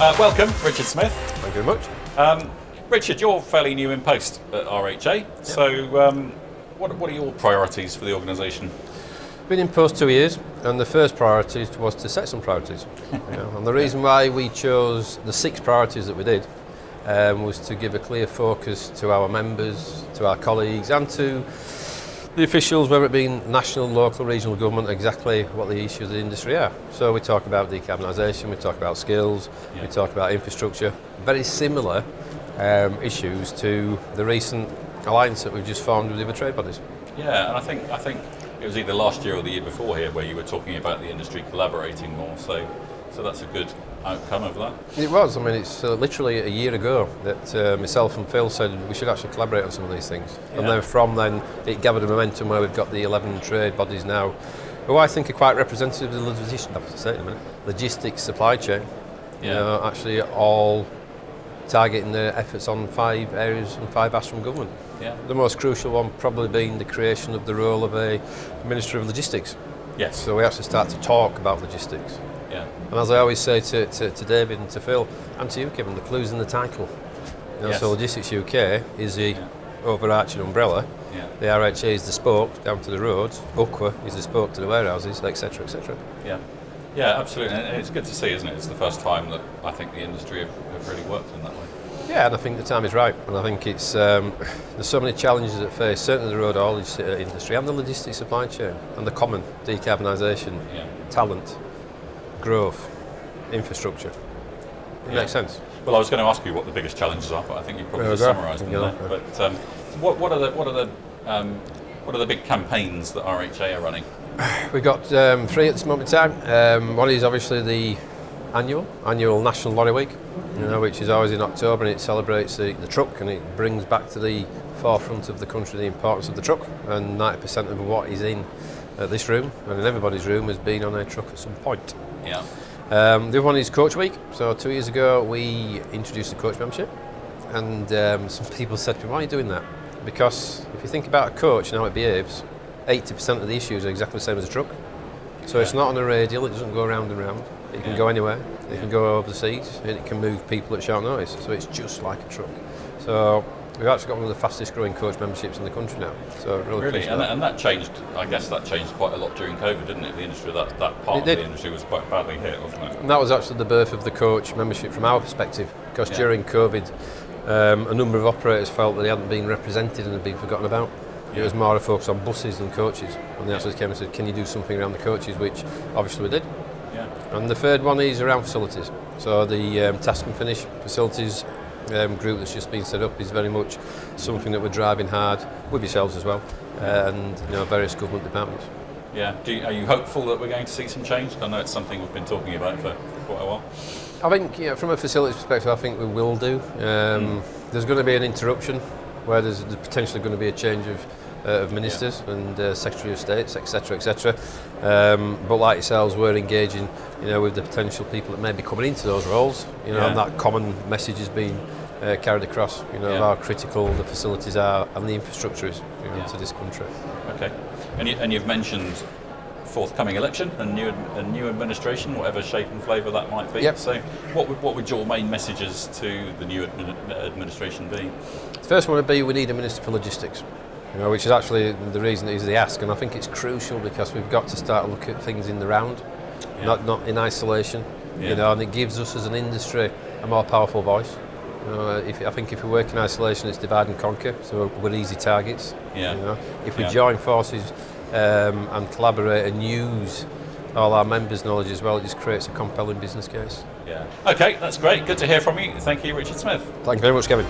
Welcome, Richard Smith. Thank you very much. Richard, you're fairly new in post at RHA, so what are your priorities for the organisation? Been in post 2 years, and the first priority was to set some priorities. And the reason why we chose the 6 priorities that we did was to give a clear focus to our members, to our colleagues, and to the officials, whether it be national, local, regional government, exactly what the issues of the industry are. So we talk about decarbonisation, we talk about skills, we talk about infrastructure, very similar issues to the recent alliance that we've just formed with the other trade bodies. Yeah, and I think it was either last year or the year before here where you were talking about the industry collaborating more, so that's a good outcome of that. It was. I mean, it's literally a year ago that myself and Phil said we should actually collaborate on some of these things. And then from then it gathered a momentum where we've got the 11 trade bodies now, who I think are quite representative of the logistics supply chain. You know, actually all targeting their efforts on 5 areas and 5 asks from government. Yeah. The most crucial one probably being the creation of the role of a Minister of Logistics. Yes. So we actually start to talk about logistics. Yeah. And as I always say to David and to Phil and to you, Kevin, the clue's in the title. You know, so Logistics UK is the overarching umbrella. Yeah. The RHA is the spoke down to the roads. UQA is the spoke to the warehouses, etc., etc. Yeah. Yeah, absolutely. And it's good to see, isn't it? It's the first time that I think the industry have really worked in that way. Yeah, and I think the time is right. And I think it's there's so many challenges that face certainly the road haulage industry and the logistics supply chain and the common decarbonisation, talent, growth, infrastructure. It makes sense. Well, I was going to ask you what the biggest challenges are, but I think you've probably just summarised them there. But what are the big campaigns that RHA are running? We've got 3 at this moment in time. One is obviously the annual National Lorry Week, which is always in October, and it celebrates the truck, and it brings back to the forefront of the country the importance of the truck. And 90% of what is in this room and in everybody's room has been on a truck at some point. Yeah. The other one is Coach Week. So 2 years ago we introduced the coach membership, and some people said to me, why are you doing that? Because if you think about a coach and how it behaves, 80% of the issues are exactly the same as a truck. So it's not on a radial, it doesn't go round and round. It can go anywhere, it can go over the seas, and it can move people at short notice. So it's just like a truck. So we've actually got one of the fastest growing coach memberships in the country now. So really, and that changed. I guess that changed quite a lot during COVID, didn't it? The industry, that part of the industry was quite badly hit, wasn't it? And that was actually the birth of the coach membership from our perspective, because during COVID, a number of operators felt that they hadn't been represented and had been forgotten about. It was more a focus on buses than coaches, and they actually came and said, can you do something around the coaches, which obviously we did. Yeah. And the third one is around facilities. So the task and finish facilities group that's just been set up is very much something that we're driving hard with yourselves as well, and various government departments. Yeah. Are you hopeful that we're going to see some change? I know it's something we've been talking about for quite a while. I think, from a facilities perspective, I think we will do. There's going to be an interruption where there's potentially going to be a change of ministers and Secretary of States, etc., etc. But like yourselves, we're engaging, with the potential people that may be coming into those roles, and that common message is being carried across, of how critical the facilities are and the infrastructure is to this country. Okay, and you've mentioned forthcoming election and new administration, whatever shape and flavour that might be. Yep. So, what would your main messages to the new administration be? The first one would be we need a Minister for Logistics. Which is actually the reason it is the ask, and I think it's crucial because we've got to start looking at things in the round, not in isolation. And it gives us as an industry a more powerful voice. I think if we work in isolation, it's divide and conquer, so we're easy targets. If we join forces and collaborate and use all our members' knowledge as well, it just creates a compelling business case. Yeah. Okay, that's great. Good to hear from you. Thank you, Richard Smith. Thank you very much, Kevin.